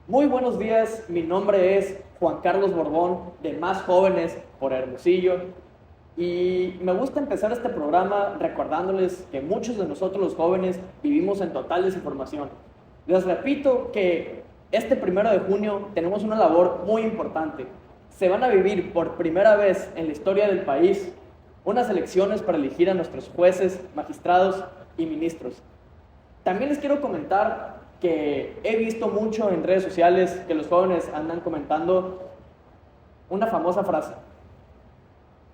Muy buenos días, mi nombre es Juan Carlos Borbón, de Más Jóvenes por Hermosillo, y me gusta empezar este programa recordándoles que muchos de nosotros los jóvenes vivimos en total desinformación. Les repito que este 1 de junio tenemos una labor muy importante. Se van a vivir por primera vez en la historia del país unas elecciones para elegir a nuestros jueces, magistrados y ministros. También les quiero comentar que he visto mucho en redes sociales que los jóvenes andan comentando una famosa frase.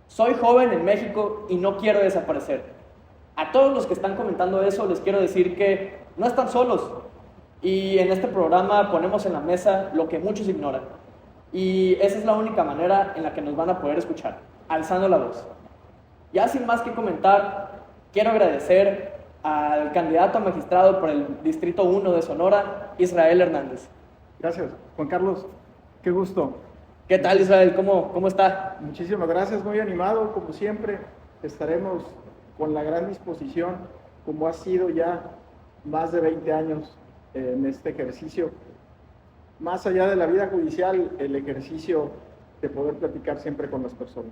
Soy joven en México y no quiero desaparecer. A todos los que están comentando eso les quiero decir que no están solos. Y en este programa ponemos en la mesa lo que muchos ignoran. Y esa es la única manera en la que nos van a poder escuchar, alzando la voz. Ya sin más que comentar, quiero agradecer al candidato a magistrado por el Distrito 1 de Sonora, Israel Hernández. Gracias, Juan Carlos. Qué gusto. ¿Qué tal, Israel? ¿Cómo está? Muchísimas gracias, muy animado, como siempre. Estaremos con la gran disposición, como ha sido ya más de 20 años en este ejercicio. Más allá de la vida judicial, el ejercicio de poder platicar siempre con las personas.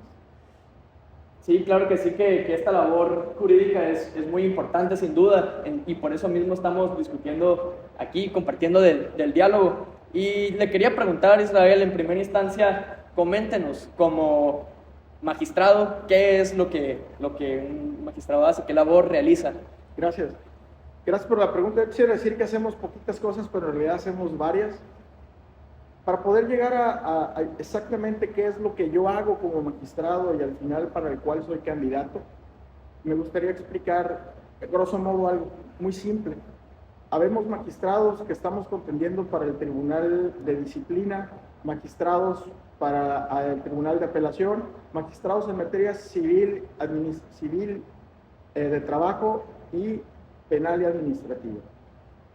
Sí, claro que sí, que esta labor jurídica es muy importante, sin duda, y por eso mismo estamos discutiendo aquí, compartiendo del diálogo. Y le quería preguntar, Israel, en primera instancia, coméntenos, como magistrado, ¿qué es lo que un magistrado hace? ¿Qué labor realiza? Gracias. Gracias por la pregunta. Yo quisiera decir que hacemos poquitas cosas, pero en realidad hacemos varias. Para poder llegar a exactamente qué es lo que yo hago como magistrado y al final para el cual soy candidato, me gustaría explicar, grosso modo, algo muy simple. Habemos magistrados que estamos contendiendo para el Tribunal de Disciplina, magistrados para el Tribunal de Apelación, magistrados en materia civil, de trabajo y penal y administrativa.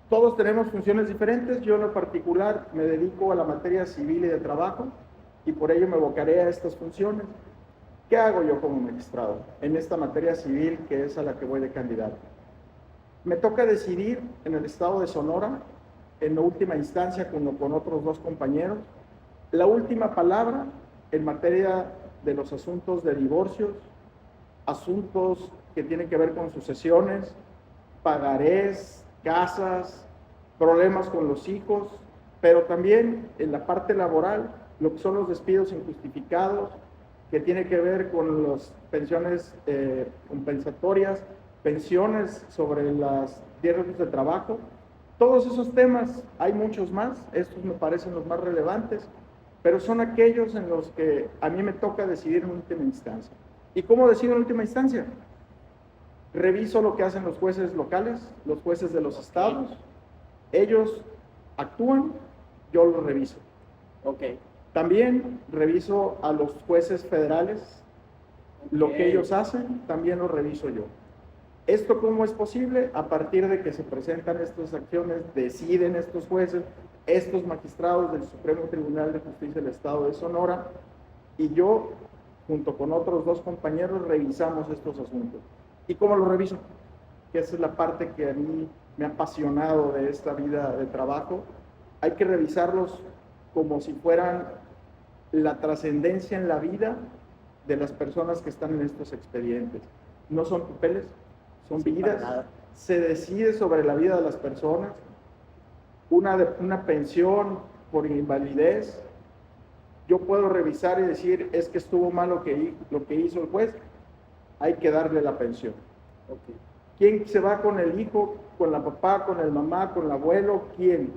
Todos tenemos funciones diferentes. Yo en lo particular me dedico a la materia civil y de trabajo y por ello me abocaré a estas funciones. ¿Qué hago yo como magistrado en esta materia civil que es a la que voy de candidato? Me toca decidir en el estado de Sonora, en la última instancia con otros dos compañeros, la última palabra en materia de los asuntos de divorcios, asuntos que tienen que ver con sucesiones, pagarés, casas, problemas con los hijos, pero también en la parte laboral, lo que son los despidos injustificados, que tiene que ver con las pensiones compensatorias, pensiones sobre las diarios de trabajo. Todos esos temas, hay muchos más, estos me parecen los más relevantes, pero son aquellos en los que a mí me toca decidir en última instancia. ¿Y cómo decido en última instancia? Reviso lo que hacen los jueces locales, los jueces de los estados. Ellos actúan, yo lo reviso. Ok. También reviso a los jueces federales. Lo que ellos hacen, también lo reviso yo. ¿Esto cómo es posible? A partir de que se presentan estas acciones, deciden estos jueces, estos magistrados del Supremo Tribunal de Justicia del Estado de Sonora, y yo, junto con otros dos compañeros, revisamos estos asuntos. ¿Y cómo lo reviso? Que esa es la parte que a mí me ha apasionado de esta vida de trabajo. Hay que revisarlos como si fueran la trascendencia en la vida de las personas que están en estos expedientes. No son papeles, son vidas. Se decide sobre la vida de las personas. Una pensión por invalidez. Yo puedo revisar y decir, es que estuvo mal lo que hizo el juez, hay que darle la pensión. Okay. ¿Quién se va con el hijo, con la papá, con el mamá, con el abuelo? ¿Quién?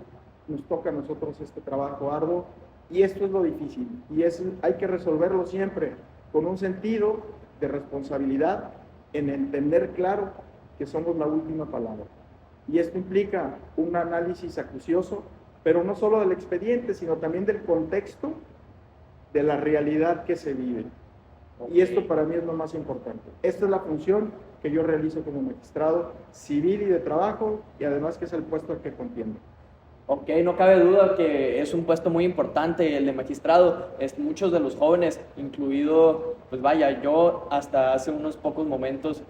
Nos toca a nosotros este trabajo arduo y esto es lo difícil y hay que resolverlo siempre con un sentido de responsabilidad en entender claro que somos la última palabra. Y esto implica un análisis acucioso, pero no solo del expediente, sino también del contexto de la realidad que se vive. Okay. Y esto para mí es lo más importante. Esta es la función que yo realizo como magistrado civil y de trabajo, y además que es el puesto al que contiendo. Ok, no cabe duda que es un puesto muy importante el de magistrado. Muchos de los jóvenes, incluido, pues vaya, yo hasta hace unos pocos momentos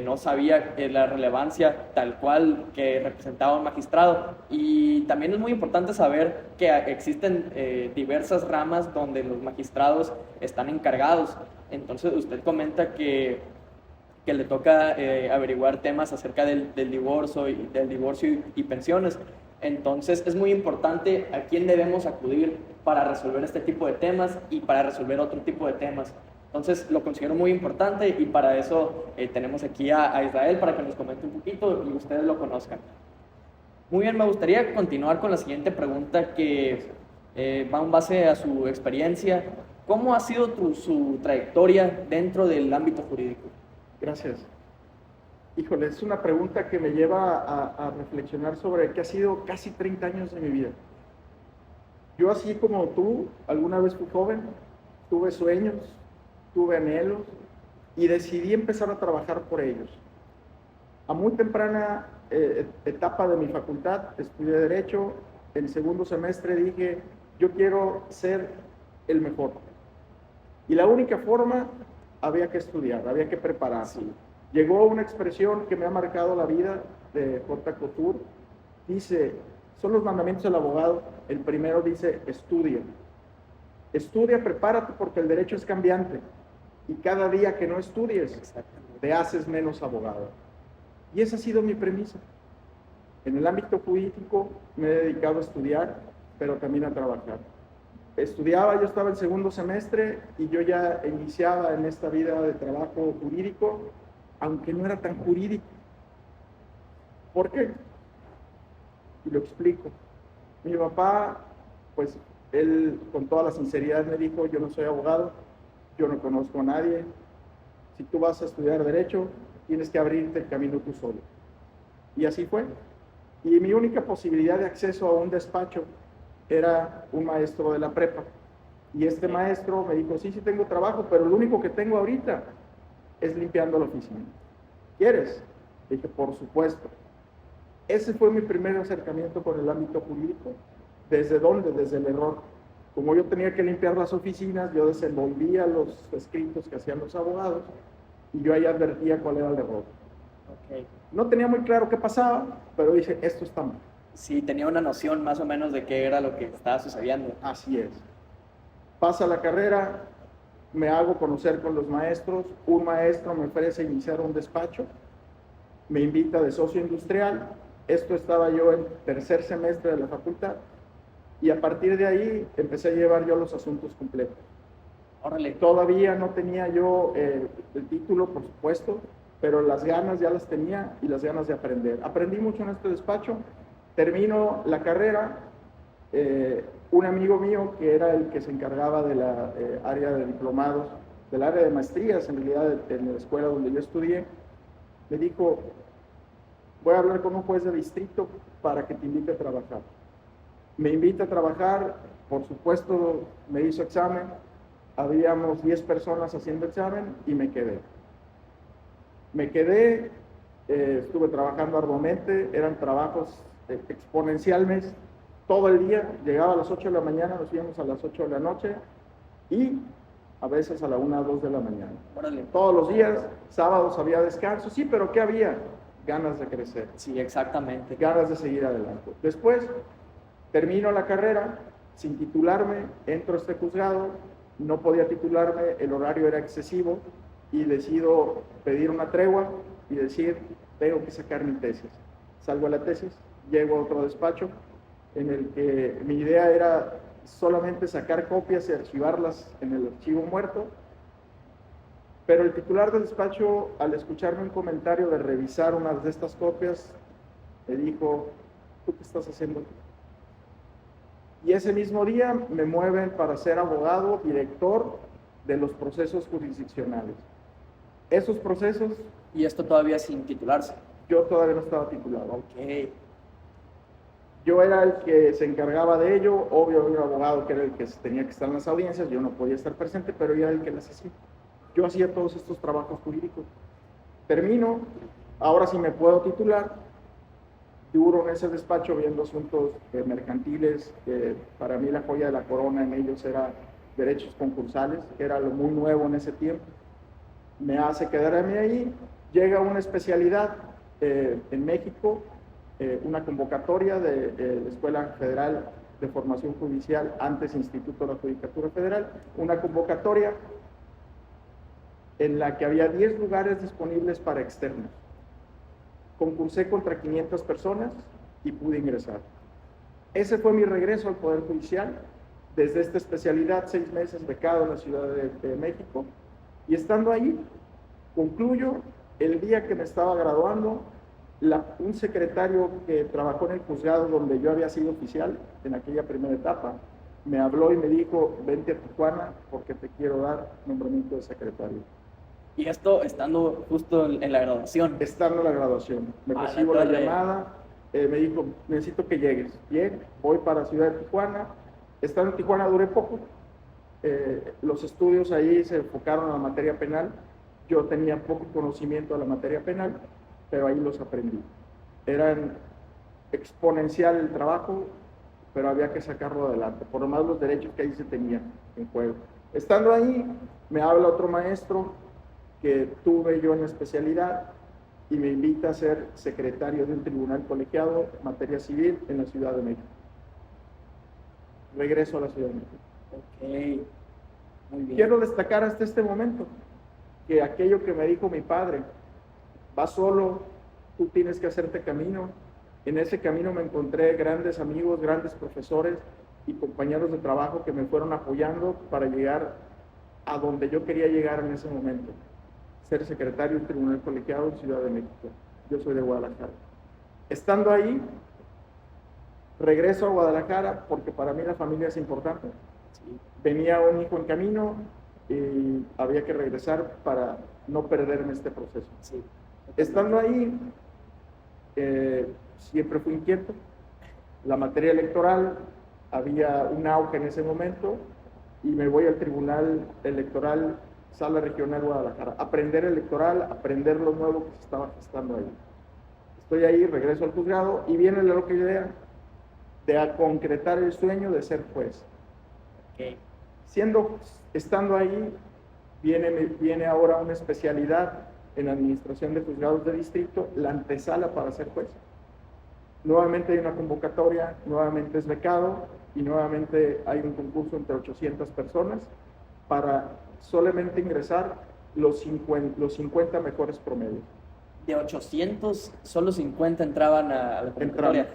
no sabía la relevancia tal cual que representaba un magistrado. Y también es muy importante saber que existen diversas ramas donde los magistrados están encargados. Entonces usted comenta que le toca averiguar temas acerca del divorcio y pensiones. Entonces es muy importante a quién debemos acudir para resolver este tipo de temas y para resolver otro tipo de temas. Entonces lo considero muy importante y para eso tenemos aquí a Israel para que nos comente un poquito y ustedes lo conozcan. Muy bien, me gustaría continuar con la siguiente pregunta que va en base a su experiencia. ¿Cómo ha sido su trayectoria dentro del ámbito jurídico? Gracias. Híjole, es una pregunta que me lleva a reflexionar sobre que ha sido casi 30 años de mi vida. Yo, así como tú, alguna vez fui joven, tuve sueños, tuve anhelos y decidí empezar a trabajar por ellos. A muy temprana etapa de mi facultad, estudié Derecho. En segundo semestre dije, yo quiero ser el mejor. Y la única forma, había que estudiar, había que prepararse. Llegó una expresión que me ha marcado la vida de J. Couture. Dice, son los mandamientos del abogado. El primero dice, estudia. Estudia, prepárate porque el derecho es cambiante. Y cada día que no estudies, te haces menos abogado. Y esa ha sido mi premisa. En el ámbito jurídico me he dedicado a estudiar, pero también a trabajar. Estudiaba, yo estaba en segundo semestre y yo ya iniciaba en esta vida de trabajo jurídico, aunque no era tan jurídico. ¿Por qué? Y lo explico. Mi papá, pues él con toda la sinceridad me dijo, yo no soy abogado, yo no conozco a nadie, si tú vas a estudiar Derecho, tienes que abrirte el camino tú solo. Y así fue. Y mi única posibilidad de acceso a un despacho era un maestro de la prepa. Y este maestro me dijo, sí tengo trabajo, pero lo único que tengo ahorita es limpiando la oficina. ¿Quieres? Le dije, por supuesto. Ese fue mi primer acercamiento con el ámbito jurídico. ¿Desde dónde? Desde el error. Como yo tenía que limpiar las oficinas, yo desenvolvía los escritos que hacían los abogados y yo ahí advertía cuál era el error. Okay. No tenía muy claro qué pasaba, pero dije, esto está mal. Sí, tenía una noción más o menos de qué era lo que estaba sucediendo. Así es. Pasa la carrera, me hago conocer con los maestros, un maestro me ofrece iniciar un despacho, me invita de socio industrial, esto estaba yo en tercer semestre de la facultad, y a partir de ahí empecé a llevar yo los asuntos completos. Órale. Todavía no tenía yo el título, por supuesto, pero las ganas ya las tenía y las ganas de aprender. Aprendí mucho en este despacho, termino la carrera, un amigo mío que era el que se encargaba de la área de diplomados, del área de maestrías, en realidad en la escuela donde yo estudié, me dijo, voy a hablar con un juez de distrito para que te invite a trabajar. Me invita a trabajar, por supuesto me hizo examen, habíamos 10 personas haciendo examen y me quedé. Estuve trabajando arduamente, eran trabajos exponenciales, todo el día, llegaba a las 8 de la mañana, nos íbamos a las 8 de la noche y a veces a la 1 o 2 de la mañana. Órale. Todos los días, sábados había descanso, sí, pero ¿qué había? Ganas de crecer. Sí, exactamente. Ganas de seguir adelante. Después, termino la carrera, sin titularme, entro a este juzgado, no podía titularme, el horario era excesivo y decido pedir una tregua y decir, tengo que sacar mi tesis. Salgo a la tesis, llego a otro despacho en el que mi idea era solamente sacar copias y archivarlas en el archivo muerto, pero el titular del despacho, al escucharme un comentario de revisar una de estas copias, me dijo, ¿tú qué estás haciendo aquí? Y ese mismo día me mueven para ser abogado, director de los procesos jurisdiccionales. Esos procesos... Y esto todavía sin titularse. Yo todavía no estaba titulado. Ok. Yo era el que se encargaba de ello, obvio había un abogado que era el que tenía que estar en las audiencias, yo no podía estar presente, pero yo era el que las hacía. Yo hacía todos estos trabajos jurídicos. Termino, ahora sí me puedo titular, duro en ese despacho viendo asuntos mercantiles, que para mí la joya de la corona en ellos era derechos concursales, que era lo muy nuevo en ese tiempo. Me hace quedarme ahí, llega una especialidad en México, una convocatoria de la Escuela Federal de Formación Judicial, antes Instituto de la Judicatura Federal, una convocatoria en la que había 10 lugares disponibles para externos. Concursé contra 500 personas y pude ingresar. Ese fue mi regreso al Poder Judicial, desde esta especialidad, 6 meses becado en la Ciudad de México, y estando ahí, concluyo, el día que me estaba graduando, un secretario que trabajó en el juzgado donde yo había sido oficial en aquella primera etapa, me habló y me dijo, vente a Tijuana porque te quiero dar nombramiento de secretario. Y esto estando justo en la graduación. Estando en la graduación. Me recibo la llamada, me dijo, necesito que llegues. Bien, voy para Ciudad de Tijuana. Estando en Tijuana duré poco. Los estudios ahí se enfocaron a la materia penal. Yo tenía poco conocimiento de la materia penal, pero ahí los aprendí. Eran exponencial el trabajo, pero había que sacarlo adelante, por lo más los derechos que ahí se tenían en juego. Estando ahí, me habla otro maestro que tuve yo en especialidad y me invita a ser secretario de un tribunal colegiado en materia civil en la Ciudad de México. Regreso a la Ciudad de México. Ok, muy bien. Quiero destacar hasta este momento que aquello que me dijo mi padre, vas solo, tú tienes que hacerte camino. En ese camino me encontré grandes amigos, grandes profesores y compañeros de trabajo que me fueron apoyando para llegar a donde yo quería llegar en ese momento, ser secretario de un tribunal colegiado en Ciudad de México. Yo soy de Guadalajara. Estando ahí, regreso a Guadalajara porque para mí la familia es importante. Sí. Venía un hijo en camino y había que regresar para no perderme este proceso. Sí. Estando ahí, siempre fui inquieto. La materia electoral, había un auge en ese momento y me voy al Tribunal Electoral, Sala Regional Guadalajara, aprender electoral, aprender lo nuevo que se estaba gestando ahí. Estoy ahí, regreso al juzgado y viene la loca idea de concretar el sueño de ser juez. Okay. Estando ahí, viene ahora una especialidad en administración de juzgados de distrito, la antesala para ser juez. Nuevamente hay una convocatoria, nuevamente es becado y nuevamente hay un concurso entre 800 personas para solamente ingresar los 50 mejores promedios. De 800, solo 50 entraban a la convocatoria.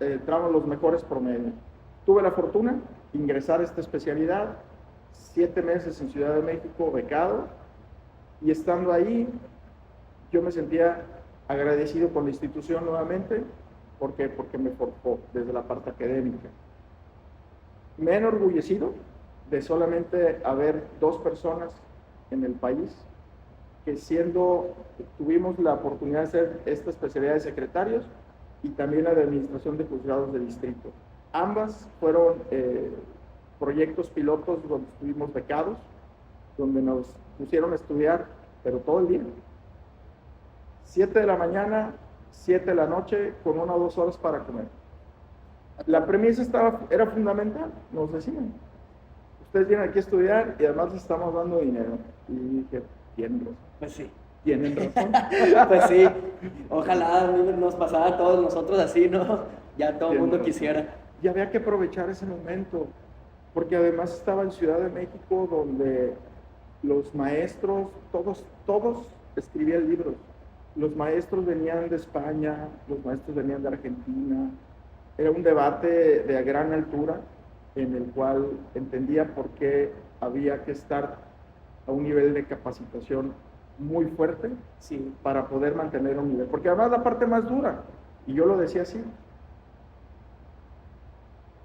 Entraban los mejores promedios. Tuve la fortuna de ingresar a esta especialidad, 7 meses en Ciudad de México becado, y estando ahí yo me sentía agradecido con la institución nuevamente. ¿Por qué? Porque me forjó desde la parte académica. Me he enorgullecido de solamente haber 2 personas en el país que tuvimos la oportunidad de hacer esta especialidad de secretarios y también la de administración de juzgados de distrito. Ambas fueron proyectos pilotos donde estuvimos becados, donde nos pusieron a estudiar, pero todo el día. 7 de la mañana, 7 de la noche, con 1 o 2 horas para comer. La premisa era fundamental, nos decían, ustedes vienen aquí a estudiar y además les estamos dando dinero. Y dije, tienen razón. Pues sí. Tienen razón. Pues sí, ojalá nos pasara a todos nosotros así, ¿no? Ya todo el mundo quisiera. Y había que aprovechar ese momento, porque además estaba en Ciudad de México, donde los maestros, todos escribían libros. Los maestros venían de España, los maestros venían de Argentina. Era un debate de gran altura en el cual entendía por qué había que estar a un nivel de capacitación muy fuerte, sí, para poder mantener un nivel. Porque además la parte más dura, y yo lo decía así,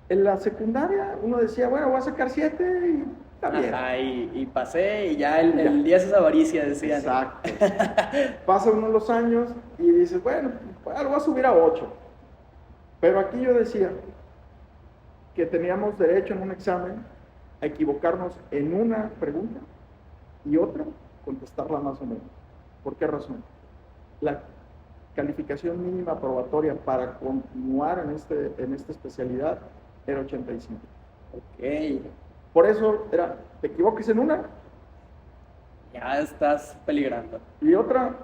en la secundaria uno decía, bueno, voy a sacar 7 y está bien. Ajá, y pasé y ya el 10 es avaricia, decían. Exacto. Pasa uno los años y dices, bueno, pues, lo voy a subir a 8. Pero aquí yo decía que teníamos derecho en un examen a equivocarnos en una pregunta y otra contestarla más o menos. ¿Por qué razón? calificación mínima probatoria para continuar en esta especialidad era 85. Ok. Por eso era, te equivoques en una Ya estás peligrando. y otra,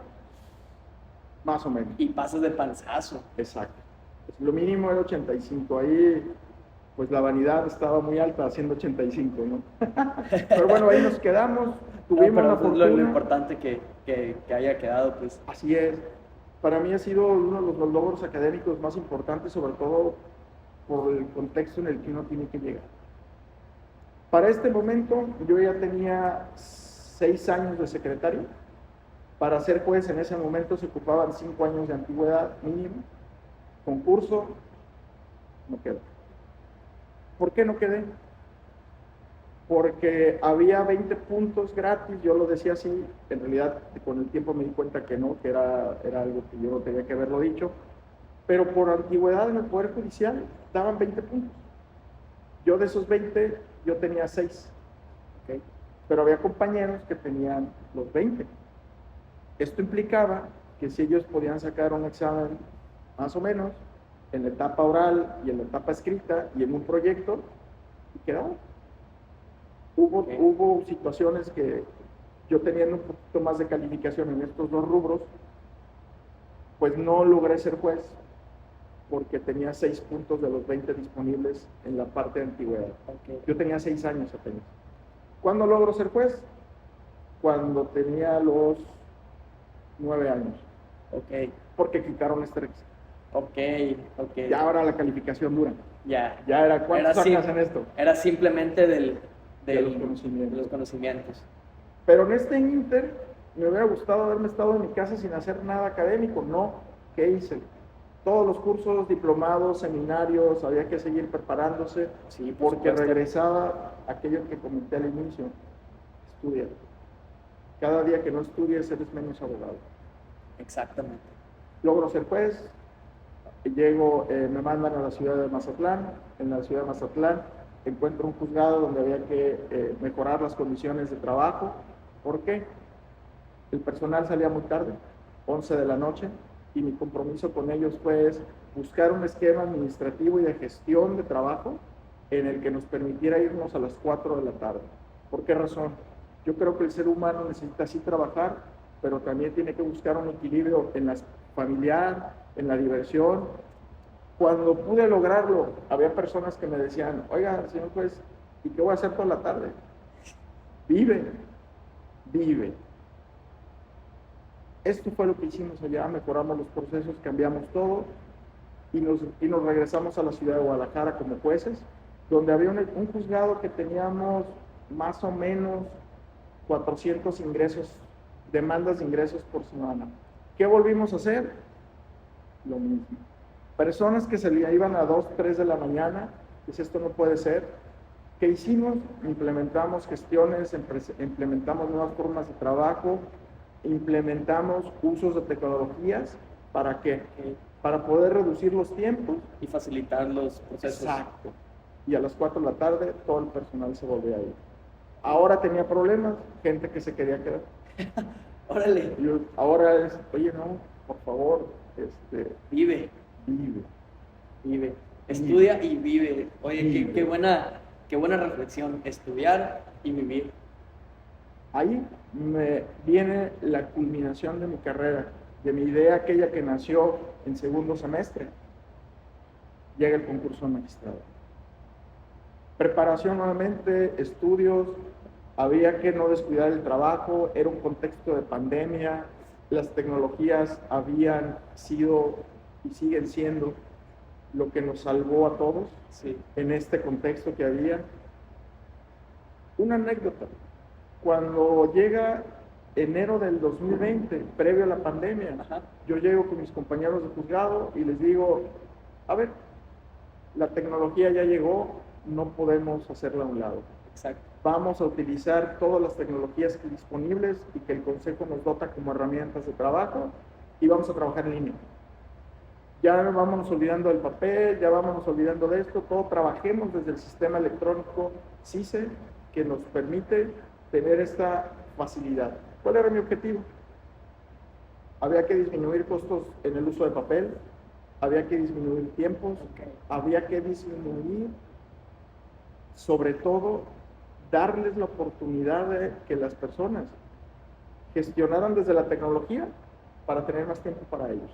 más o menos. Y pasas de panzazo. Exacto. Pues lo mínimo era 85. Ahí, pues la vanidad estaba muy alta, haciendo 85, ¿no? Pero bueno, ahí nos quedamos. Tuvimos No, la pero fortuna. lo importante que haya quedado, pues. Así es. Para mí ha sido uno de los logros académicos más importantes, sobre todo por el contexto en el que uno tiene que llegar. Para este momento, yo ya tenía 6 años de secretario. Para ser juez en ese momento se ocupaban 5 años de antigüedad mínimo. Concurso, no quedé. ¿Por qué no quedé? Porque había 20 puntos gratis, yo lo decía así, en realidad con el tiempo me di cuenta que no, que era algo que yo no tenía que haberlo dicho, pero por antigüedad en el Poder Judicial daban 20 puntos. Yo de esos 20, yo tenía 6, ¿okay? Pero había compañeros que tenían los 20. Esto implicaba que si ellos podían sacar un examen más o menos en la etapa oral y en la etapa escrita y en un proyecto, y quedaban. Hubo situaciones que yo teniendo un poquito más de calificación en estos dos rubros, pues no logré ser juez porque tenía 6 puntos de los 20 disponibles en la parte de antigüedad. Okay. Yo tenía 6 años apenas. ¿Cuándo logro ser juez? Cuando tenía los 9 años. Ok. Porque quitaron este requisito. Ok. Ya ahora la calificación dura. Ya era, ¿cuántos sacas en esto? Era simplemente de los conocimientos. Pero en este inter, me hubiera gustado haberme estado en mi casa sin hacer nada académico. No, ¿qué hice? Todos los cursos, diplomados, seminarios, había que seguir preparándose, Sí, porque regresaba aquello que comenté al inicio: estudia. Cada día que no estudies eres menos abogado. Exactamente. Logro ser juez, llego, me mandan a la ciudad de Mazatlán. En la ciudad de Mazatlán encuentro un juzgado donde había que mejorar las condiciones de trabajo. ¿Por qué? El personal salía muy tarde, 11 de la noche, y mi compromiso con ellos fue buscar un esquema administrativo y de gestión de trabajo en el que nos permitiera irnos a las 4 de la tarde. ¿Por qué razón? Yo creo que el ser humano necesita sí trabajar, pero también tiene que buscar un equilibrio en la familiar, en la diversión. Cuando pude lograrlo, había personas que me decían: oiga, señor juez, ¿y qué voy a hacer toda la tarde? Vive. Esto fue lo que hicimos allá, mejoramos los procesos, cambiamos todo y nos regresamos a la ciudad de Guadalajara como jueces, donde había un juzgado que teníamos más o menos 400 ingresos, demandas de ingresos por semana. ¿Qué volvimos a hacer? Lo mismo. Personas que se le iban a 2, 3 de la mañana, dice: esto no puede ser. ¿Qué hicimos? Implementamos gestiones, implementamos nuevas formas de trabajo, implementamos usos de tecnologías. ¿Para qué? Para poder reducir los tiempos y facilitar los procesos. Exacto. Y a las 4 de la tarde todo el personal se volvía a ir. Ahora tenía problemas, gente que se quería quedar. Órale. Ahora es: oye, no, por favor, vive. Estudia y vive. Oye, qué buena reflexión. Estudiar y vivir. Ahí me viene la culminación de mi carrera, de mi idea aquella que nació en segundo semestre. Llega el concurso de magistrado. Preparación nuevamente, estudios, había que no descuidar el trabajo, era un contexto de pandemia, las tecnologías habían sido y siguen siendo lo que nos salvó a todos, sí, en este contexto que había. Una anécdota: cuando llega enero del 2020, previo a la pandemia, yo llego con mis compañeros de juzgado y les digo: a ver, la tecnología ya llegó, no podemos hacerla a un lado. Exacto. Vamos a utilizar todas las tecnologías disponibles y que el Consejo nos dota como herramientas de trabajo, y vamos a trabajar en línea. Ya vámonos olvidando del papel, ya vámonos olvidando de esto, todo trabajemos desde el sistema electrónico CICE, que nos permite tener esta facilidad. ¿Cuál era mi objetivo? Había que disminuir costos en el uso de papel, había que disminuir tiempos, había que disminuir, sobre todo, darles la oportunidad de que las personas gestionaran desde la tecnología para tener más tiempo para ellos.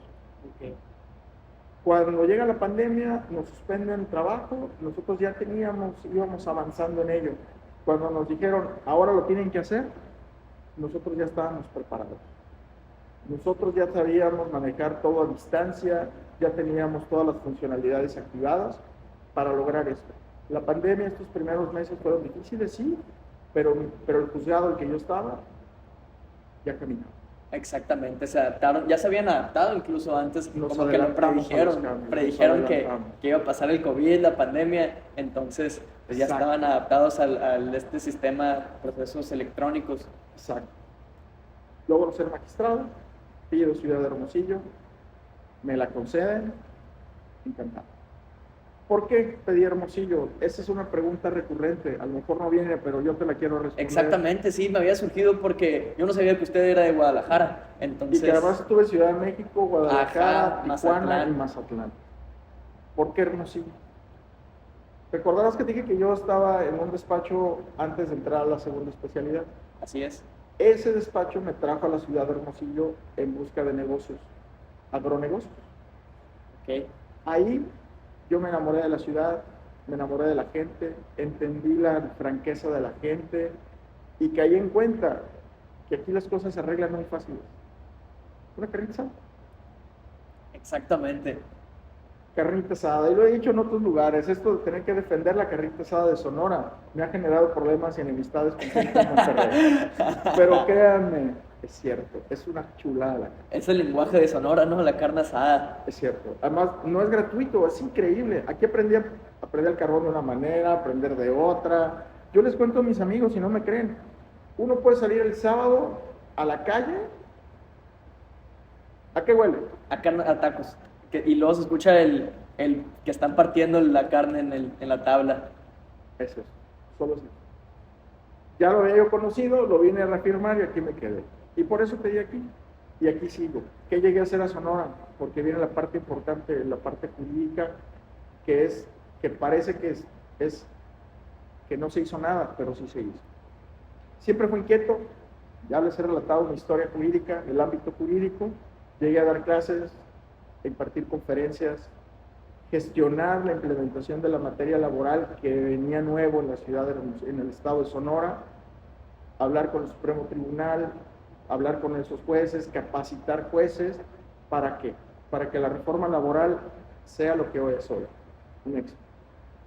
Cuando llega la pandemia, nos suspenden el trabajo, nosotros ya íbamos avanzando en ello. Cuando nos dijeron, ahora lo tienen que hacer, nosotros ya estábamos preparados. Nosotros ya sabíamos manejar todo a distancia, ya teníamos todas las funcionalidades activadas para lograr esto. La pandemia, estos primeros meses fueron difíciles, sí, pero el juzgado al que yo estaba ya caminó. Exactamente, se adaptaron, ya se habían adaptado incluso antes, Nos como que lo predijeron que iba a pasar el COVID, la pandemia, entonces pues ya estaban adaptados al este sistema, procesos electrónicos. Exacto. Logro ser magistrado, pido Ciudad de Hermosillo, me la conceden, encantado. ¿Por qué pedí Hermosillo? Esa es una pregunta recurrente, a lo mejor no viene, pero yo te la quiero responder. Exactamente, sí, me había surgido porque yo no sabía que usted era de Guadalajara, entonces... Y que además estuve en Ciudad de México, Guadalajara, Tijuana y Mazatlán. ¿Por qué Hermosillo? Recordarás que te dije que yo estaba en un despacho antes de entrar a la segunda especialidad. Así es. Ese despacho me trajo a la ciudad de Hermosillo en busca de negocios, agronegocios. Okay. Ahí yo me enamoré de la ciudad, me enamoré de la gente, entendí la franqueza de la gente y caí en cuenta que aquí las cosas se arreglan muy fáciles. Una carnita asada. Exactamente. Carnita asada, y lo he dicho en otros lugares, esto de tener que defender la carnita asada de Sonora me ha generado problemas y enemistades con gente en Monterrey. Pero créanme, es cierto, es una chulada. Es el lenguaje de Sonora, ¿no? La carne asada. Es cierto. Además, no es gratuito, es increíble. Aquí aprendí el carbón de una manera, aprender de otra. Yo les cuento a mis amigos, si no me creen, uno puede salir el sábado a la calle. ¿A qué huele? A tacos. Y luego se escucha el que están partiendo la carne en la tabla. Eso es, solo eso. Ya lo había yo conocido, lo vine a reafirmar y aquí me quedé. Y por eso pedí aquí. Y aquí sigo. ¿Qué llegué a hacer a Sonora? Porque viene la parte importante, la parte jurídica, que parece que que no se hizo nada, pero sí se hizo. Siempre fui inquieto, ya les he relatado mi historia jurídica, el ámbito jurídico, llegué a dar clases, a impartir conferencias, gestionar la implementación de la materia laboral que venía nuevo en la ciudad, en el estado de Sonora, hablar con el Supremo Tribunal, hablar con esos jueces, capacitar jueces, ¿para qué? Para que la reforma laboral sea lo que hoy es hoy, un éxito.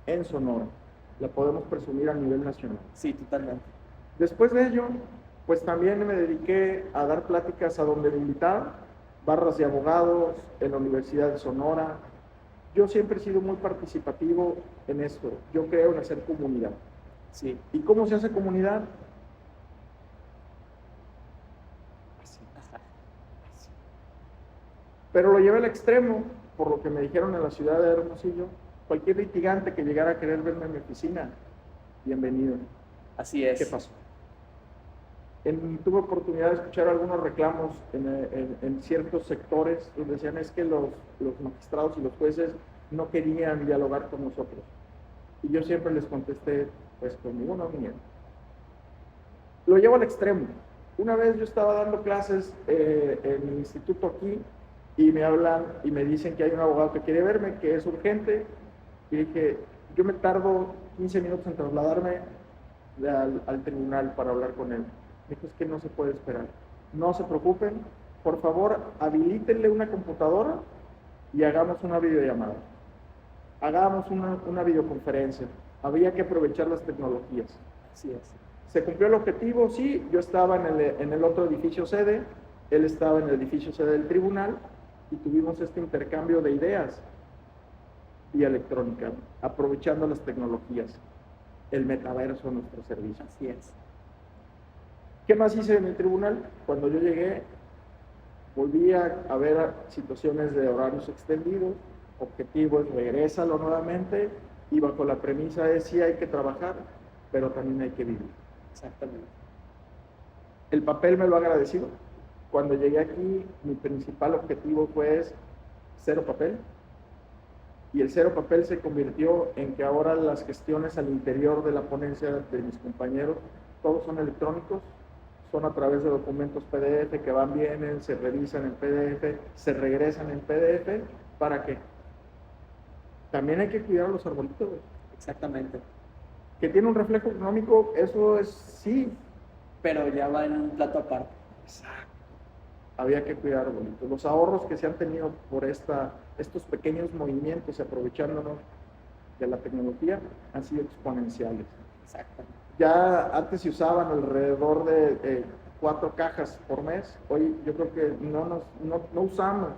En Sonora, la podemos presumir a nivel nacional. Sí, totalmente. Después de ello, pues también me dediqué a dar pláticas a donde me invitaban, barras de abogados, en la Universidad de Sonora. Yo siempre he sido muy participativo en esto, yo creo en hacer comunidad. Sí. ¿Y cómo se hace comunidad? Pero lo llevé al extremo, por lo que me dijeron en la ciudad de Hermosillo, cualquier litigante que llegara a querer verme en mi oficina, bienvenido. Así es. ¿Qué pasó? Tuve oportunidad de escuchar algunos reclamos en ciertos sectores donde decían es que los magistrados y los jueces no querían dialogar con nosotros. Y yo siempre les contesté, pues conmigo no vinieron. Lo llevo al extremo. Una vez yo estaba dando clases en el instituto aquí y me hablan y me dicen que hay un abogado que quiere verme, que es urgente. Y dije, yo me tardo 15 minutos en trasladarme al tribunal para hablar con él. Dijo, es que no se puede esperar. No se preocupen, por favor, habilítenle una computadora y hagamos una videollamada. Hagamos una videoconferencia. Había que aprovechar las tecnologías. Así es. ¿Se cumplió el objetivo? Sí, yo estaba en el otro edificio sede, él estaba en el edificio sede del tribunal y tuvimos este intercambio de ideas vía electrónica, aprovechando las tecnologías, el metaverso, nuestro servicio. Así es. ¿Qué más hice en el tribunal? Cuando yo llegué, volví a ver situaciones de horarios extendidos, objetivo es regrésalo nuevamente, y bajo la premisa de sí hay que trabajar, pero también hay que vivir. Exactamente. El papel me lo ha agradecido, Cuando llegué aquí, mi principal objetivo fue cero papel. Y el cero papel se convirtió en que ahora las gestiones al interior de la ponencia de mis compañeros, todos son electrónicos, son a través de documentos PDF que van, vienen, se revisan en PDF, se regresan en PDF. ¿Para qué? También hay que cuidar los arbolitos. Exactamente. Que tiene un reflejo económico, eso es sí. Pero ya va en un plato aparte. Exacto. Había que cuidar arbolitos. Los ahorros que se han tenido por estos pequeños movimientos, aprovechándonos de la tecnología, han sido exponenciales. Exacto. Ya antes se usaban alrededor de 4 cajas por mes. Hoy yo creo que no usamos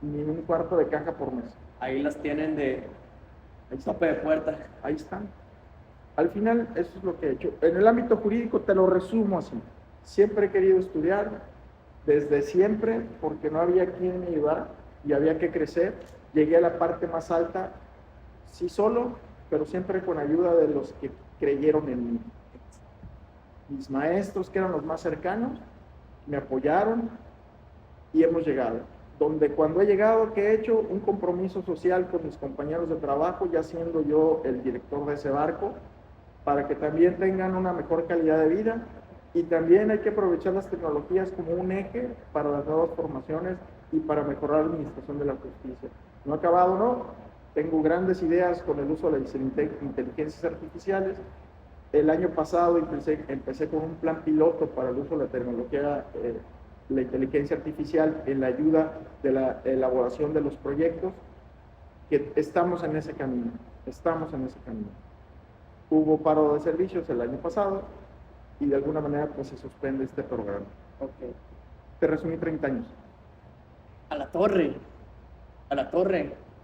ni un cuarto de caja por mes. Ahí las tienen de tope de puerta. Ahí están. Al final, eso es lo que he hecho. En el ámbito jurídico te lo resumo así. Siempre he querido estudiar, desde siempre, porque no había quien me ayudara y había que crecer. Llegué a la parte más alta, sí solo, pero siempre con ayuda de los que creyeron en mí. Mis maestros, que eran los más cercanos, me apoyaron y hemos llegado. Donde cuando he llegado, que he hecho un compromiso social con mis compañeros de trabajo, ya siendo yo el director de ese barco, para que también tengan una mejor calidad de vida, y también hay que aprovechar las tecnologías como un eje para las nuevas formaciones y para mejorar la administración de la justicia. No he acabado, no. Tengo grandes ideas con el uso de las inteligencias artificiales. El año pasado empecé con un plan piloto para el uso de la tecnología, la inteligencia artificial en la ayuda de la elaboración de los proyectos, que estamos en ese camino. Hubo paro de servicios el año pasado y de alguna manera pues se suspende este programa. Okay. Te resumí 30 años. A la torre.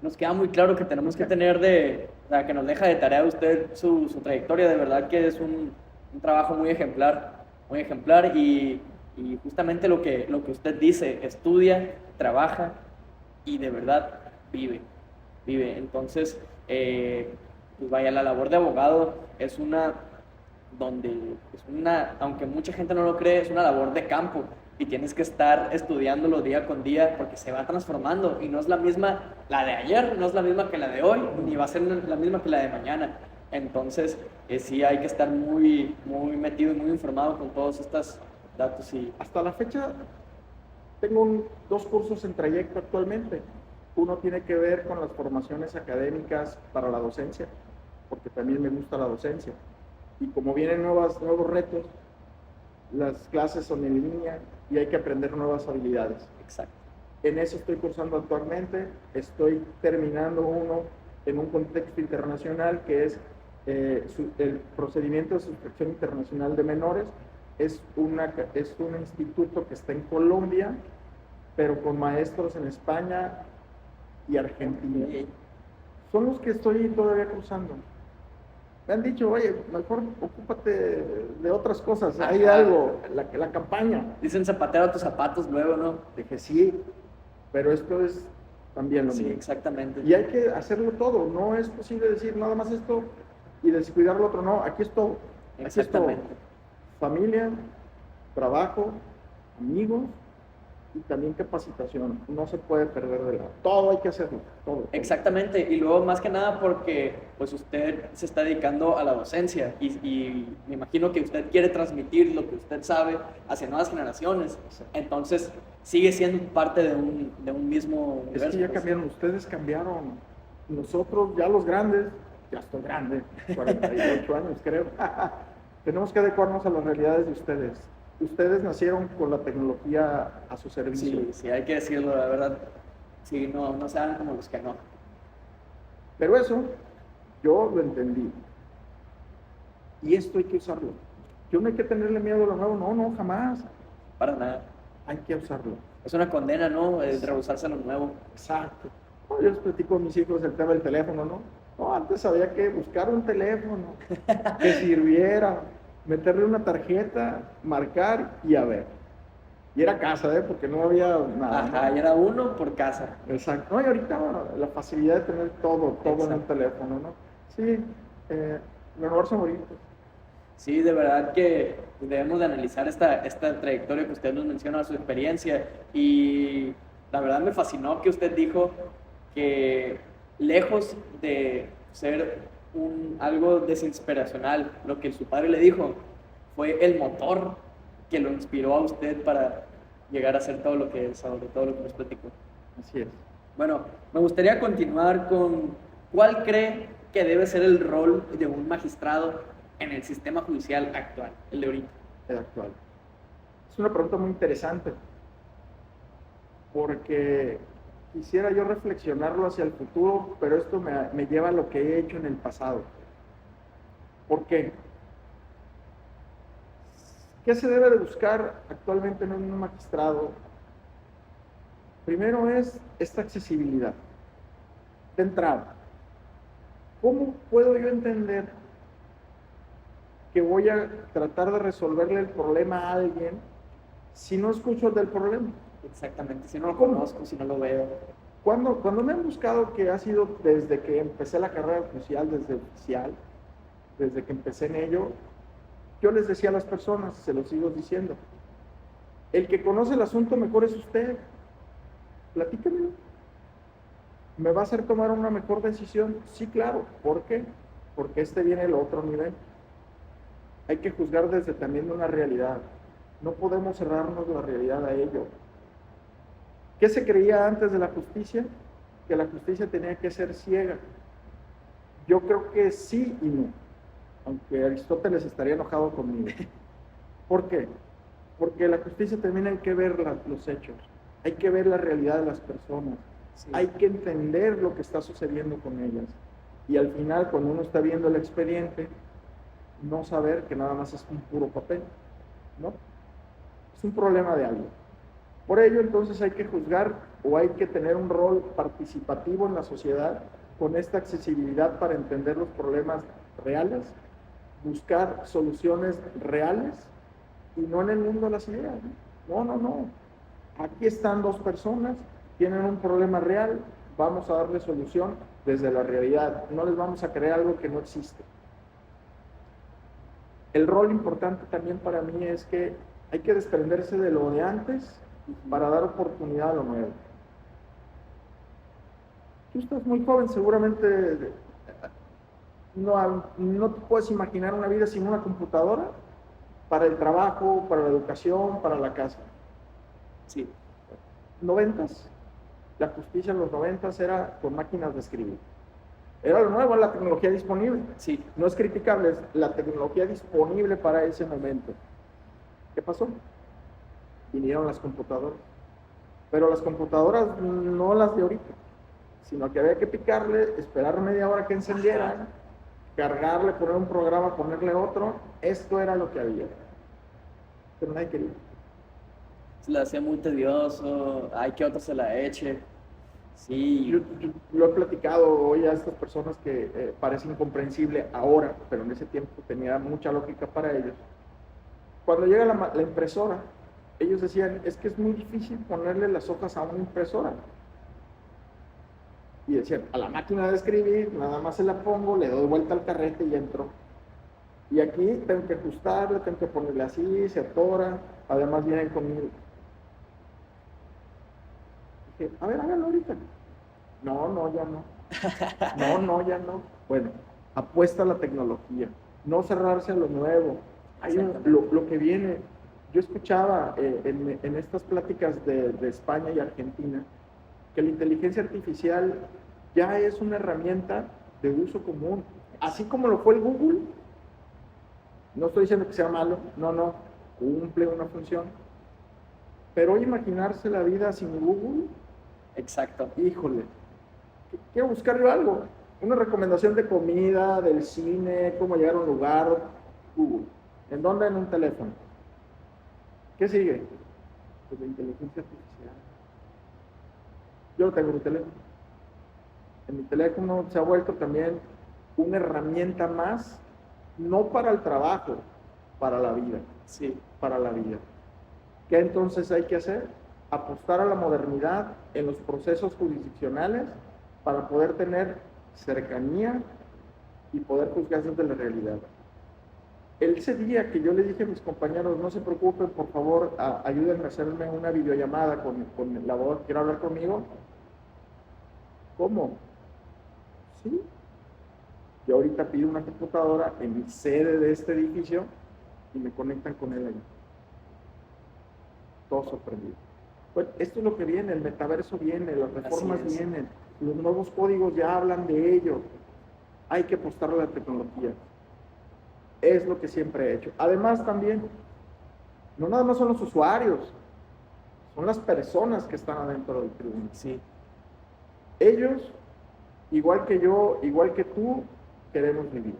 Nos queda muy claro que tenemos que tener que nos deja de tarea usted su trayectoria. De verdad que es un trabajo muy ejemplar y justamente lo que usted dice, estudia, trabaja y de verdad vive. Entonces, pues vaya, la labor de abogado es aunque mucha gente no lo cree, es una labor de campo y tienes que estar estudiándolo día con día porque se va transformando y no es la misma la de ayer, no es la misma que la de hoy, ni va a ser la misma que la de mañana. Entonces, sí hay que estar muy, muy metido y muy informado con todos estos datos. Y hasta la fecha tengo 2 cursos en trayecto actualmente. Uno tiene que ver con las formaciones académicas para la docencia, porque también me gusta la docencia. Y como vienen nuevos retos, las clases son en línea y hay que aprender nuevas habilidades. Exacto. En eso estoy cursando actualmente. Estoy terminando uno en un contexto internacional que es el procedimiento de suscripción internacional de menores. Es un instituto que está en Colombia, pero con maestros en España y Argentina. Son los que estoy todavía cursando. Me han dicho, oye, mejor ocúpate de otras cosas. Ajá. Hay algo, la campaña. Dicen zapatero a tus zapatos luego, ¿no? Dije, sí, pero esto es también lo mismo. Sí, exactamente. Y hay que hacerlo todo. No es posible decir nada más esto y descuidar lo otro. No, aquí es todo. Exactamente. Aquí es todo. Familia, trabajo, amigos y también capacitación. No se puede perder de lado. Todo hay que hacerlo. Todo. Exactamente. Y luego, más que nada, porque pues usted se está dedicando a la docencia y me imagino que usted quiere transmitir lo que usted sabe hacia nuevas generaciones. Entonces, sigue siendo parte de un mismo universo. Es que ya cambiaron. Ustedes cambiaron. Nosotros, ya los grandes, ya estoy grande, 48 años creo. Tenemos que adecuarnos a las realidades de ustedes. Ustedes nacieron con la tecnología a su servicio. Sí, hay que decirlo, la verdad. Sí, no sean como los que no. Pero eso, yo lo entendí. Y esto hay que usarlo. Yo no hay que tenerle miedo a lo nuevo, no, jamás. Para nada. Hay que usarlo. Es una condena, ¿no? El rehusarse a lo nuevo. Exacto. Yo les platico a mis hijos el tema del teléfono, ¿no? No, antes había que buscar un teléfono que sirviera, meterle una tarjeta, marcar y a ver. Y era casa, porque no había nada. Ajá, ¿no? Y era uno por casa. Exacto. No, y ahorita la facilidad de tener todo en el teléfono, ¿no? Sí, renovarse a morir. Sí, de verdad que debemos de analizar esta trayectoria que usted nos menciona, su experiencia, y la verdad me fascinó que usted dijo que lejos de ser algo desinspiracional, lo que su padre le dijo fue el motor que lo inspiró a usted para llegar a ser todo lo que es, sobre todo lo que nos platicó. Así es. Bueno, me gustaría continuar con cuál cree que debe ser el rol de un magistrado en el sistema judicial actual, el de ahorita. El actual. Es una pregunta muy interesante, porque quisiera yo reflexionarlo hacia el futuro, pero esto me lleva a lo que he hecho en el pasado. ¿Por qué? ¿Qué se debe de buscar actualmente en un magistrado? Primero es esta accesibilidad. De entrada, ¿cómo puedo yo entender que voy a tratar de resolverle el problema a alguien si no escucho el del problema? Exactamente, si no lo ¿Cómo? conozco, si no lo veo. Cuando me han buscado, que ha sido desde que empecé la carrera judicial, desde oficial, desde que empecé en ello, yo les decía a las personas, se los sigo diciendo, el que conoce el asunto mejor es usted, platíquemelo. ¿Me va a hacer tomar una mejor decisión? Sí, claro. ¿Por qué? Porque viene el otro nivel. Hay que juzgar desde también una realidad. No podemos cerrarnos la realidad a ello. ¿Qué se creía antes de la justicia? Que la justicia tenía que ser ciega. Yo creo que sí y no, aunque Aristóteles estaría enojado conmigo. ¿Por qué? Porque la justicia también hay que ver los hechos, hay que ver la realidad de las personas, sí. Hay que entender lo que está sucediendo con ellas. Y al final, cuando uno está viendo el expediente, no saber que nada más es un puro papel, ¿no? Es un problema de algo. Por ello, entonces, hay que juzgar o hay que tener un rol participativo en la sociedad con esta accesibilidad para entender los problemas reales, buscar soluciones reales y no en el mundo de las ideas. No. Aquí están dos personas, tienen un problema real, vamos a darle solución desde la realidad. No les vamos a crear algo que no existe. El rol importante también para mí es que hay que desprenderse de lo de antes para dar oportunidad a lo nuevo. Tú estás muy joven, seguramente no te puedes imaginar una vida sin una computadora para el trabajo, para la educación, para la casa. Sí. 90s, la justicia en los 90s era con máquinas de escribir. Era lo nuevo, la tecnología disponible. Sí. No es criticable, es la tecnología disponible para ese momento. ¿Qué pasó? Vinieron las computadoras. Pero las computadoras no las de ahorita, sino que había que picarle, esperar media hora que encendieran, cargarle, poner un programa, ponerle otro. Esto era lo que había. Pero nadie quería. Se la hacía muy tedioso, hay que otro se la eche. Sí. Yo lo he platicado hoy a estas personas que parece incomprensible ahora, pero en ese tiempo tenía mucha lógica para ellos. Cuando llega la impresora, ellos decían, es que es muy difícil ponerle las hojas a una impresora. Y decían, a la máquina de escribir, nada más se la pongo, le doy vuelta al carrete y entro. Y aquí tengo que ajustarle, tengo que ponerle así, se atora, además vienen conmigo. Dije, a ver, hágalo ahorita. No, ya no. No, ya no. Bueno, apuesta a la tecnología, no cerrarse a lo nuevo. Hay lo que viene. Yo escuchaba en estas pláticas de España y Argentina que la inteligencia artificial ya es una herramienta de uso común, así como lo fue el Google. No estoy diciendo que sea malo, no, cumple una función. Pero hoy imaginarse la vida sin Google, exacto. Híjole, quiero buscar yo algo, una recomendación de comida, del cine, cómo llegar a un lugar, Google. ¿En dónde? En un teléfono. ¿Qué sigue? Pues la inteligencia artificial. Yo lo tengo en mi teléfono. En mi teléfono se ha vuelto también una herramienta más, no para el trabajo, para la vida. Sí. Para la vida. ¿Qué entonces hay que hacer? Apostar a la modernidad en los procesos jurisdiccionales para poder tener cercanía y poder juzgar desde la realidad. ese día que yo le dije a mis compañeros, no se preocupen, por favor, ayúdenme a hacerme una videollamada con el abogado que quiere hablar conmigo. ¿Cómo? Sí. Yo ahorita pido una computadora en mi sede de este edificio y me conectan con él ahí. Todo sorprendido. Pues esto es lo que viene, el metaverso viene, las reformas vienen, los nuevos códigos ya hablan de ello. Hay que apostarle a la tecnología. Es lo que siempre he hecho. Además también, no nada más son los usuarios, son las personas que están adentro del tribunal. Sí. Ellos, igual que yo, igual que tú, queremos vivir.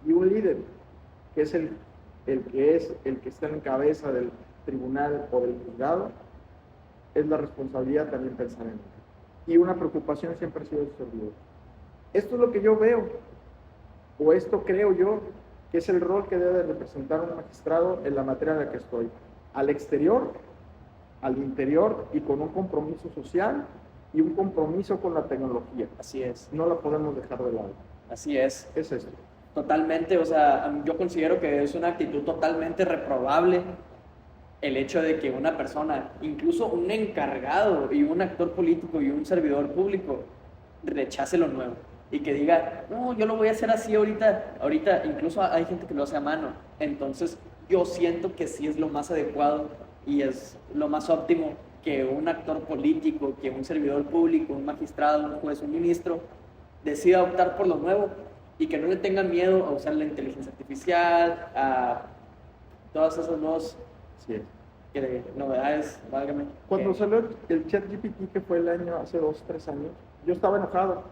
Y un líder, que es el que está en cabeza del tribunal o del juzgado, es la responsabilidad también pensar en él. Y una preocupación siempre ha sido el servidor. Esto es lo que yo veo, o esto creo yo, que es el rol que debe representar un magistrado en la materia en la que estoy. Al exterior, al interior y con un compromiso social y un compromiso con la tecnología. Así es. No la podemos dejar de lado. Así es. Es esto. Totalmente, o sea, yo considero que es una actitud totalmente reprobable el hecho de que una persona, incluso un encargado y un actor político y un servidor público, rechace lo nuevo y que diga, no, yo lo voy a hacer así ahorita incluso hay gente que lo hace a mano. Entonces yo siento que sí es lo más adecuado y es lo más óptimo que un actor político, que un servidor público, un magistrado, un juez, un ministro decida optar por lo nuevo y que no le tengan miedo a usar la inteligencia artificial, a todas esas nuevas novedades, válgame. Cuando salió el ChatGPT, que fue hace 2, 3 años, yo estaba enojado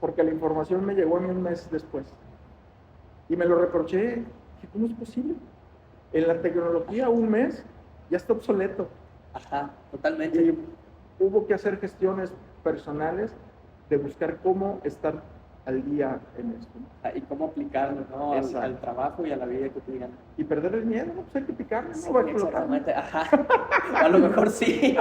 porque la información me llegó a mí un mes después y me lo reproché. Dije, ¿cómo es posible? En la tecnología un mes ya está obsoleto. Ajá, totalmente. Y hubo que hacer gestiones personales de buscar cómo estar al día en esto. Y cómo aplicarlo, ¿no? Al trabajo y a la vida cotidiana. Y perder el miedo, pues hay que picarlo, sí, no va a exactamente, ajá. A lo mejor sí.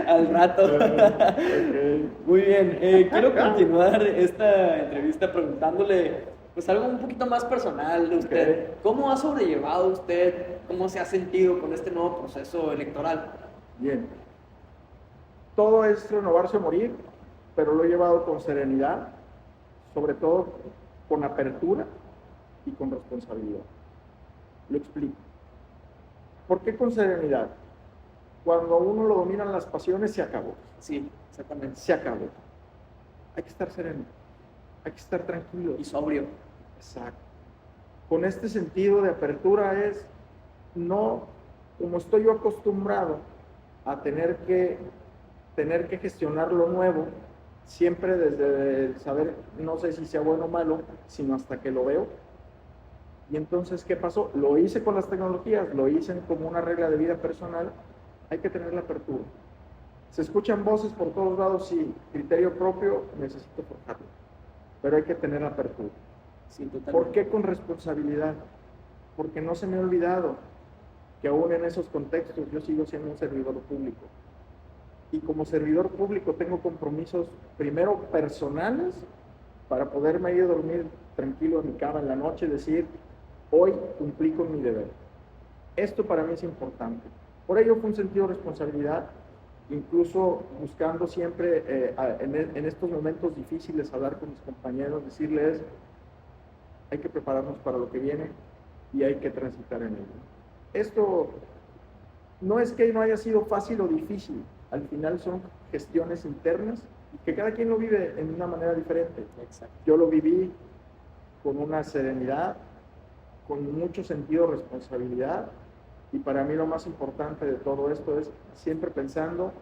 Al rato. Okay. Muy bien, quiero continuar esta entrevista preguntándole pues algo un poquito más personal de usted. Okay. ¿Cómo ha sobrellevado usted? ¿Cómo se ha sentido con este nuevo proceso electoral? Bien. Todo es renovarse o morir, pero lo he llevado con serenidad, sobre todo con apertura y con responsabilidad. Lo explico. ¿Por qué con serenidad? Cuando a uno lo dominan las pasiones, se acabó. Sí, exactamente. Se acabó. Hay que estar sereno, hay que estar tranquilo. Y sobrio. Exacto. Con este sentido de apertura es, no, como estoy yo acostumbrado a tener que gestionar lo nuevo, siempre desde el saber, no sé si sea bueno o malo, sino hasta que lo veo. Y entonces, ¿qué pasó? Lo hice con las tecnologías, lo hice como una regla de vida personal. Hay que tener la apertura. Se escuchan voces por todos lados, sí, criterio propio, necesito forjarlo. Pero hay que tener la apertura. Sí, totalmente. ¿Por qué con responsabilidad? Porque no se me ha olvidado que aún en esos contextos yo sigo siendo un servidor público. Y como servidor público tengo compromisos, primero personales, para poderme ir a dormir tranquilo en mi cama en la noche y decir, hoy cumplí con mi deber. Esto para mí es importante. Por ello fue un sentido de responsabilidad, incluso buscando siempre en estos momentos difíciles hablar con mis compañeros, decirles, hay que prepararnos para lo que viene y hay que transitar en ello. Esto no es que no haya sido fácil o difícil, al final son gestiones internas que cada quien lo vive en una manera diferente. Exacto. Yo lo viví con una serenidad, con mucho sentido de responsabilidad, y para mí lo más importante de todo esto es siempre pensando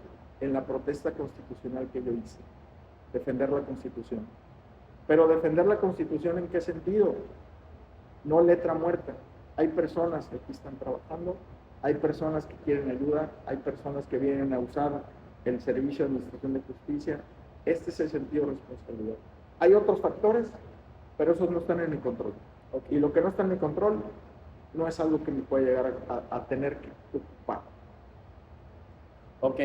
en la protesta constitucional que yo hice, defender la Constitución. Pero defender la Constitución, ¿en qué sentido? No letra muerta. Hay personas que aquí están trabajando, hay personas que quieren ayuda, hay personas que vienen a usar el servicio de administración de justicia. Este es el sentido de responsabilidad. Hay otros factores, pero esos no están en mi control. Y lo que no está en mi control no es algo que me pueda llegar a tener que ocupar. Ok.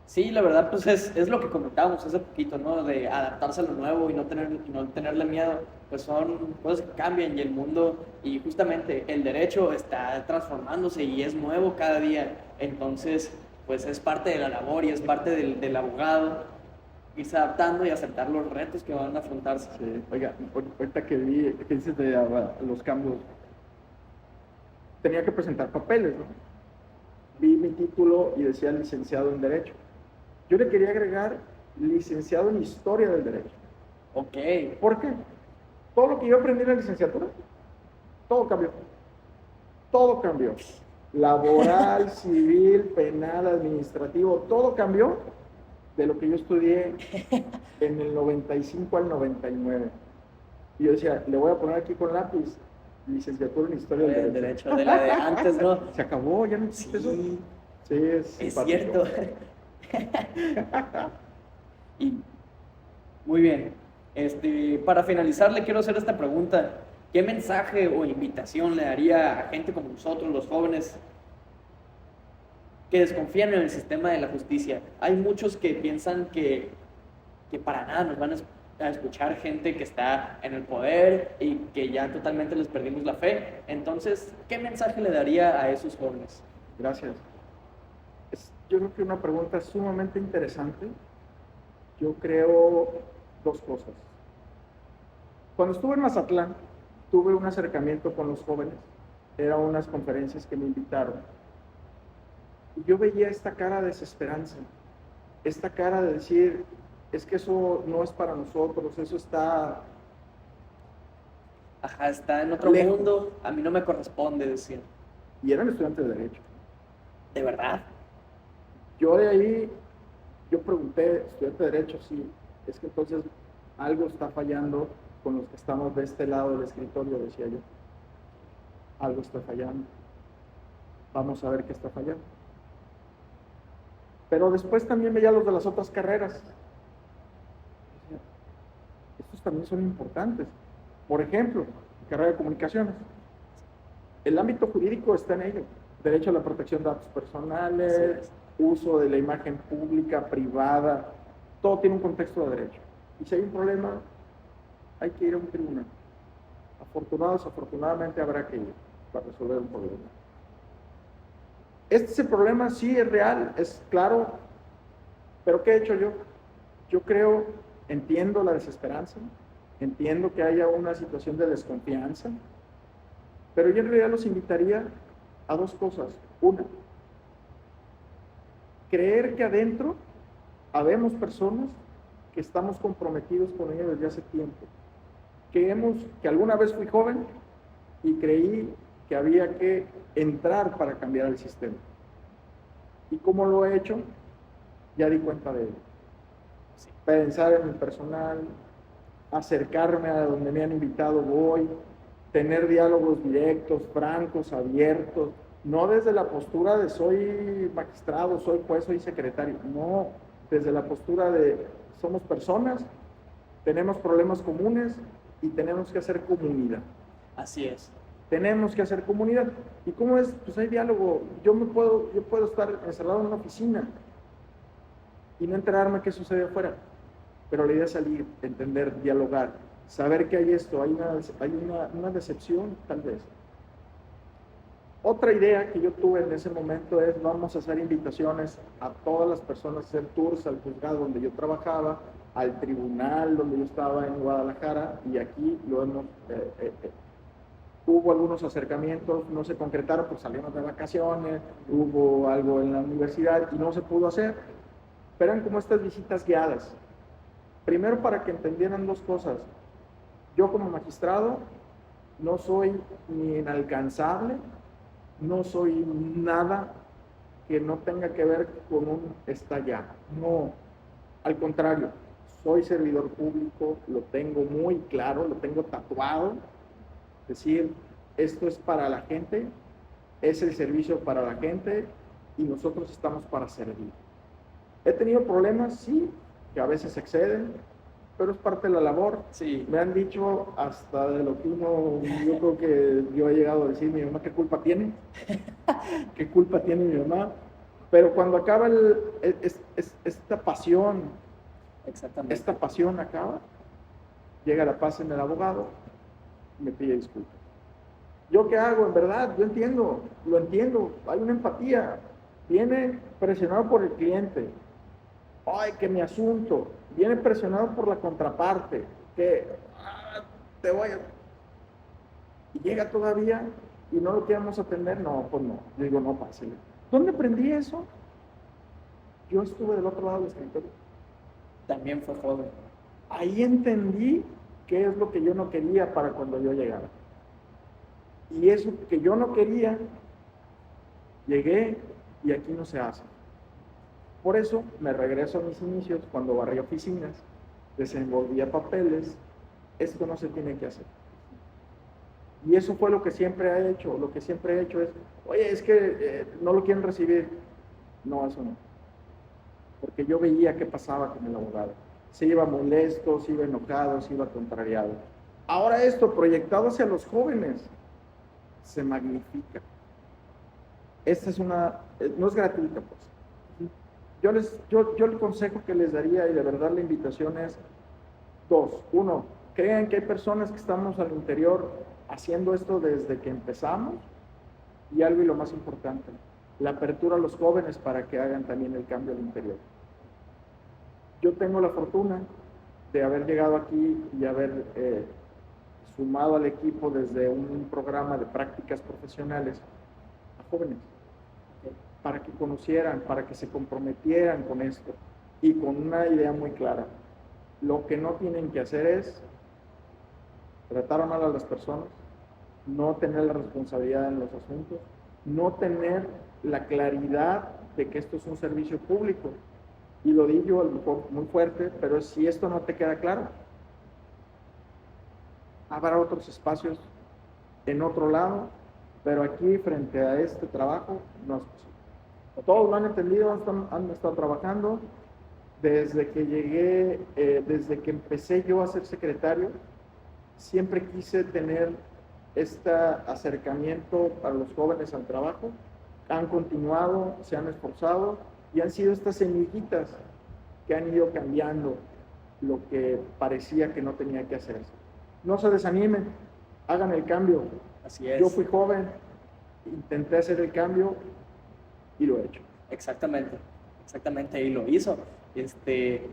Sí, la verdad, pues es lo que comentábamos hace poquito, ¿no? De adaptarse a lo nuevo y no tenerle miedo, pues son cosas que cambian y el mundo, y justamente el derecho está transformándose y es nuevo cada día. Entonces, pues es parte de la labor y es parte del abogado irse adaptando y aceptar los retos que van a afrontarse. Sí. Oiga, ahorita que dices de los cambios, tenía que presentar papeles, ¿no? Vi mi título y decía licenciado en Derecho. Yo le quería agregar licenciado en Historia del Derecho. Ok. ¿Por qué? Todo lo que yo aprendí en la licenciatura, todo cambió. Todo cambió. Laboral, civil, penal, administrativo, todo cambió de lo que yo estudié en el 95 al 99. Y yo decía, le voy a poner aquí con lápiz, licenciatura en Historia del Derecho. De la de antes, ¿no? Se acabó, ya no existe eso. Sí, es cierto. Y, muy bien. Para finalizar, le quiero hacer esta pregunta. ¿Qué mensaje o invitación le daría a gente como nosotros, los jóvenes, que desconfían en el sistema de la justicia? Hay muchos que piensan que para nada nos van a escuchar gente que está en el poder y que ya totalmente les perdimos la fe. Entonces, ¿qué mensaje le daría a esos jóvenes? Gracias. Yo creo que una pregunta sumamente interesante. Yo creo dos cosas. Cuando estuve en Mazatlán, tuve un acercamiento con los jóvenes. Eran unas conferencias que me invitaron. Y yo veía esta cara de desesperanza, esta cara de decir, es que eso no es para nosotros, eso está... Ajá, está en otro lejos. mundo, a mí no me corresponde, decir. Y eran estudiantes de Derecho. ¿De verdad? Yo de ahí, yo pregunté, estudiante de Derecho, sí, es que entonces algo está fallando con los que estamos de este lado del escritorio, decía yo. Algo está fallando. Vamos a ver qué está fallando. Pero después también veía los de las otras carreras. Decía, estos también son importantes. Por ejemplo, carrera de comunicaciones. El ámbito jurídico está en ello. Derecho a la protección de datos personales, uso de la imagen pública, privada, todo tiene un contexto de derecho. Y si hay un problema, hay que ir a un tribunal. Desafortunadamente habrá que ir para resolver un problema. Este problema sí es real, es claro, pero ¿qué he hecho yo? Yo creo, entiendo la desesperanza, entiendo que haya una situación de desconfianza, pero yo en realidad los invitaría a dos cosas. Una, creer que adentro habemos personas que estamos comprometidos con ello desde hace tiempo, que alguna vez fui joven y creí que había que entrar para cambiar el sistema. ¿Y cómo lo he hecho? Ya di cuenta de ello. Pensar en el personal, acercarme a donde me han invitado, voy, tener diálogos directos, francos, abiertos, no desde la postura de soy magistrado, soy juez, soy secretario, no, desde la postura de somos personas, tenemos problemas comunes y tenemos que hacer comunidad. Así es. Tenemos que hacer comunidad. ¿Y cómo es? Pues hay diálogo. Yo puedo estar encerrado en una oficina y no enterarme qué sucede afuera. Pero la idea es salir, entender, dialogar, saber que hay esto, hay una decepción tal vez. Otra idea que yo tuve en ese momento es vamos a hacer invitaciones a todas las personas, hacer tours al juzgado donde yo trabajaba, al tribunal donde yo estaba en Guadalajara, y aquí lo hemos... hubo algunos acercamientos, no se concretaron porque salieron de vacaciones, hubo algo en la universidad y no se pudo hacer, pero eran como estas visitas guiadas. Primero, para que entendieran dos cosas. Yo como magistrado no soy ni inalcanzable, no soy nada que no tenga que ver con un está ya. No, al contrario, soy servidor público, lo tengo muy claro, lo tengo tatuado. Es decir, esto es para la gente, es el servicio para la gente y nosotros estamos para servir. He tenido problemas, sí, que a veces exceden, pero es parte de la labor. Sí. Me han dicho hasta de lo que yo creo que yo he llegado a decir, mi mamá, ¿qué culpa tiene? ¿Qué culpa tiene mi mamá? Pero cuando acaba esta pasión, Exactamente. esta pasión acaba, llega la paz en el abogado, me pide disculpas. ¿Yo qué hago? En verdad, yo entiendo, lo entiendo, hay una empatía. Viene presionado por el cliente, ay, que mi asunto, viene presionado por la contraparte, que te voy a... Y llega todavía y no lo queremos atender, no, pues no. Yo digo, no, pásale. ¿Dónde aprendí eso? Yo estuve del otro lado del escritorio. También fue joven. Ahí entendí qué es lo que yo no quería para cuando yo llegara. Y eso que yo no quería, llegué y aquí no se hace. Por eso me regreso a mis inicios, cuando barrí oficinas, desenvolvía papeles, esto no se tiene que hacer. Y eso fue lo que siempre he hecho. Lo que siempre he hecho es, oye, es que no lo quieren recibir. No, eso no. Porque yo veía qué pasaba con el abogado. Se iba molesto, se iba enojado, se iba contrariado. Ahora esto, proyectado hacia los jóvenes, se magnifica. Esta es no es gratuita, pues. Yo el consejo que les daría, y de verdad la invitación es dos. Uno, crean que hay personas que estamos al interior haciendo esto desde que empezamos, y algo y lo más importante, la apertura a los jóvenes para que hagan también el cambio al interior. Yo tengo la fortuna de haber llegado aquí y haber sumado al equipo desde un programa de prácticas profesionales a jóvenes, para que conocieran, para que se comprometieran con esto, y con una idea muy clara. Lo que no tienen que hacer es tratar mal a las personas, no tener la responsabilidad en los asuntos, no tener la claridad de que esto es un servicio público. Y lo digo a lo mejor muy fuerte, pero si esto no te queda claro, habrá otros espacios en otro lado, pero aquí frente a este trabajo no es posible. Todos lo han entendido, han estado trabajando. Desde que llegué, desde que empecé yo a ser secretario, siempre quise tener este acercamiento para los jóvenes al trabajo. Han continuado, se han esforzado y han sido estas semillitas que han ido cambiando lo que parecía que no tenía que hacerse. No se desanimen, hagan el cambio. Así es. Yo fui joven, intenté hacer el cambio y lo he hecho. Exactamente, y lo hizo.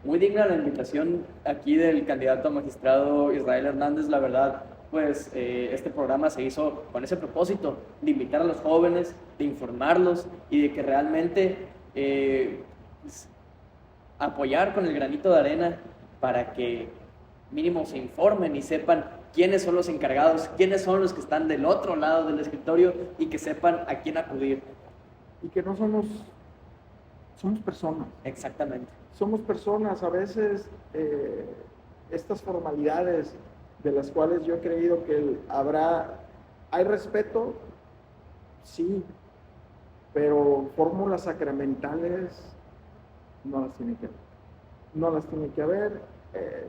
Muy digna la invitación aquí del candidato a magistrado Israel Hernández, la verdad. Pues este programa se hizo con ese propósito, de invitar a los jóvenes, de informarlos y de que realmente pues, apoyar con el granito de arena para que mínimo se informen y sepan quiénes son los encargados, quiénes son los que están del otro lado del escritorio y que sepan a quién acudir. Y que no somos personas. Exactamente. Somos personas, a veces estas formalidades de las cuales yo he creído que hay respeto, sí, pero fórmulas sacramentales no las tiene que haber. No las tiene que haber,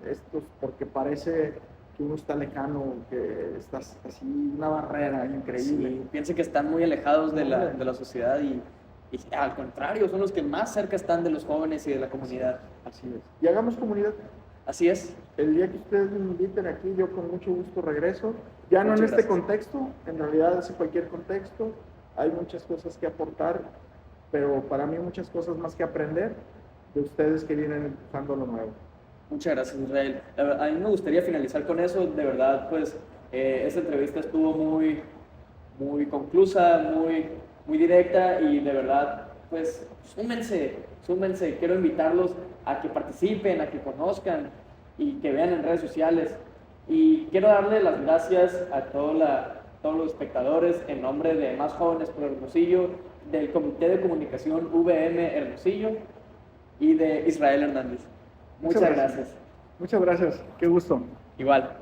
esto es porque parece que uno está lejano, que estás así, una barrera increíble. Sí, piensa que están muy alejados de la sociedad y al contrario, son los que más cerca están de los jóvenes y de la comunidad. Así es. Y hagamos comunidad. Así es. El día que ustedes me inviten aquí, yo con mucho gusto regreso. Ya no en Muchas este gracias. contexto, en realidad es en cualquier contexto. Hay muchas cosas que aportar, pero para mí muchas cosas más que aprender de ustedes que vienen empujando lo nuevo. Muchas gracias, Israel. A mí me gustaría finalizar con eso. De verdad, pues, esta entrevista estuvo muy, muy conclusa, muy directa y de verdad, pues, súmense. Quiero invitarlos a que participen, a que conozcan y que vean en redes sociales. Y quiero darle las gracias a todos los espectadores en nombre de Más Jóvenes por Hermosillo, del Comité de Comunicación VM Hermosillo y de Israel Hernández. Muchas gracias. Muchas gracias. Qué gusto. Igual.